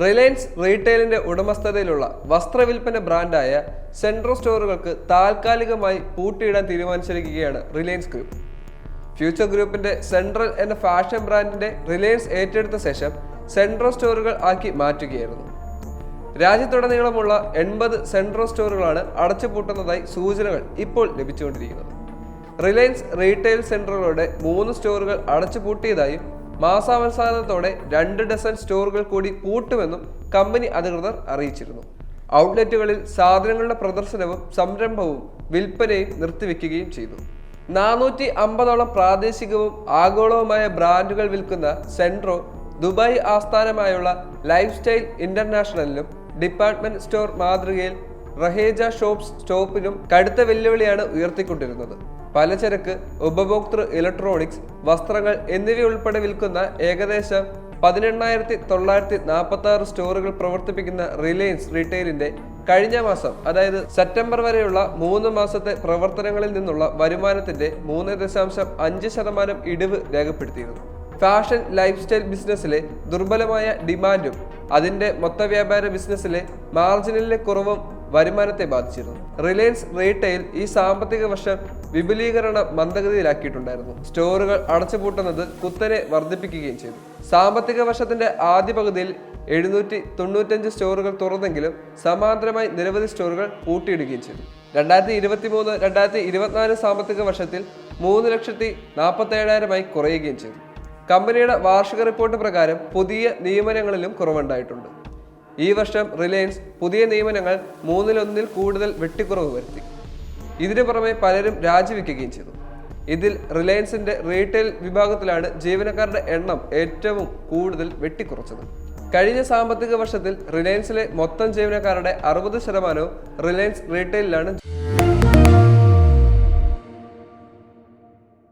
Reliance റീറ്റെയിലിന്റെ ഉടമസ്ഥതയിലുള്ള വസ്ത്രവിൽപ്പന ബ്രാൻഡായ സെൻട്രോ സ്റ്റോറുകൾക്ക് താൽക്കാലികമായി പൂട്ടിയിടാൻ തീരുമാനിച്ചിരിക്കുകയാണ് റിലയൻസ് ഗ്രൂപ്പ്. ഫ്യൂച്ചർ ഗ്രൂപ്പിന്റെ സെൻട്രൽ എന്ന ഫാഷൻ ബ്രാൻഡിന്റെ റിലയൻസ് ഏറ്റെടുത്ത ശേഷം സെൻട്രോ സ്റ്റോറുകൾ ആക്കി മാറ്റുകയായിരുന്നു. രാജ്യത്തുടനീളമുള്ള 80 സെൻട്രോ സ്റ്റോറുകളാണ് അടച്ചുപൂട്ടുന്നതായി സൂചനകൾ ഇപ്പോൾ ലഭിച്ചുകൊണ്ടിരിക്കുന്നത്. റിലയൻസ് റീറ്റെയിൽ സെന്ററുകളുടെ 3 സ്റ്റോറുകൾ അടച്ചുപൂട്ടിയതായും മാസാവസാനത്തോടെ 2 ഡസൻ സ്റ്റോറുകൾ കൂടി പൂട്ടുമെന്നും കമ്പനി അധികൃതർ അറിയിച്ചിരുന്നു. ഔട്ട്ലെറ്റുകളിൽ സാധനങ്ങളുടെ പ്രദർശനവും സംരംഭവും വിൽപ്പനയും നിർത്തിവെക്കുകയും ചെയ്തു. 450ഓളം പ്രാദേശികവും ആഗോളവുമായ ബ്രാൻഡുകൾ വിൽക്കുന്ന സെൻട്രോ ദുബായ് ആസ്ഥാനമായുള്ള ലൈഫ് സ്റ്റൈൽ ഇന്റർനാഷണലിലും ഡിപ്പാർട്ട്മെന്റ് സ്റ്റോർ മാതൃകയിൽ റഹേജ ഷോപ്സ് സ്റ്റോപ്പിനും കടുത്ത വെല്ലുവിളിയാണ് ഉയർത്തിക്കൊണ്ടിരുന്നത്. പലചരക്ക്, ഉപഭോക്തൃ ഇലക്ട്രോണിക്സ്, വസ്ത്രങ്ങൾ എന്നിവയുൾപ്പെടെ വിൽക്കുന്ന ഏകദേശം 18,946 സ്റ്റോറുകൾ പ്രവർത്തിപ്പിക്കുന്ന റിലയൻസ് റീറ്റെയിലിന്റെ കഴിഞ്ഞ മാസം, അതായത് സെപ്റ്റംബർ വരെയുള്ള 3 മാസത്തെ പ്രവർത്തനങ്ങളിൽ നിന്നുള്ള വരുമാനത്തിന്റെ 3.5% ഇടിവ് രേഖപ്പെടുത്തിയിരുന്നു. ഫാഷൻ ലൈഫ് സ്റ്റൈൽ ബിസിനസ്സിലെ ദുർബലമായ ഡിമാൻഡും അതിന്റെ മൊത്തവ്യാപാര ബിസിനസ്സിലെ മാർജിനിലെ കുറവും വരുമാനത്തെ ബാധിച്ചിരുന്നു. റിലയൻസ് റീറ്റെയിൽ ഈ സാമ്പത്തിക വർഷം വിപുലീകരണ മന്ദഗതിയിലാക്കിയിട്ടുണ്ടായിരുന്നു. സ്റ്റോറുകൾ അടച്ചുപൂട്ടുന്നത് കുത്തനെ വർദ്ധിപ്പിക്കുകയും ചെയ്തു. സാമ്പത്തിക വർഷത്തിന്റെ ആദ്യ പകുതിയിൽ 795 സ്റ്റോറുകൾ തുറന്നെങ്കിലും സമാന്തരമായി നിരവധി സ്റ്റോറുകൾ പൂട്ടിയിടുകയും ചെയ്തു. 2023-2024 സാമ്പത്തിക വർഷത്തിൽ 3,47,000 കുറയുകയും ചെയ്തു. കമ്പനിയുടെ വാർഷിക റിപ്പോർട്ട് പ്രകാരം പുതിയ നിയമനങ്ങളിലും കുറവുണ്ടായിട്ടുണ്ട്. ഈ വർഷം റിലയൻസ് പുതിയ നിയമനങ്ങൾ 1/3 കൂടുതൽ വെട്ടിക്കുറവ് വരുത്തി. ഇതിനു പുറമെ പലരും രാജിവെക്കുകയും ചെയ്തു. ഇതിൽ റിലയൻസിന്റെ റീറ്റെയിൽ വിഭാഗത്തിലാണ് ജീവനക്കാരുടെ എണ്ണം ഏറ്റവും കൂടുതൽ വെട്ടിക്കുറച്ചത്. കഴിഞ്ഞ സാമ്പത്തിക വർഷത്തിൽ റിലയൻസിലെ മൊത്തം ജീവനക്കാരുടെ 60% റിലയൻസ് റീറ്റെയിലാണ്.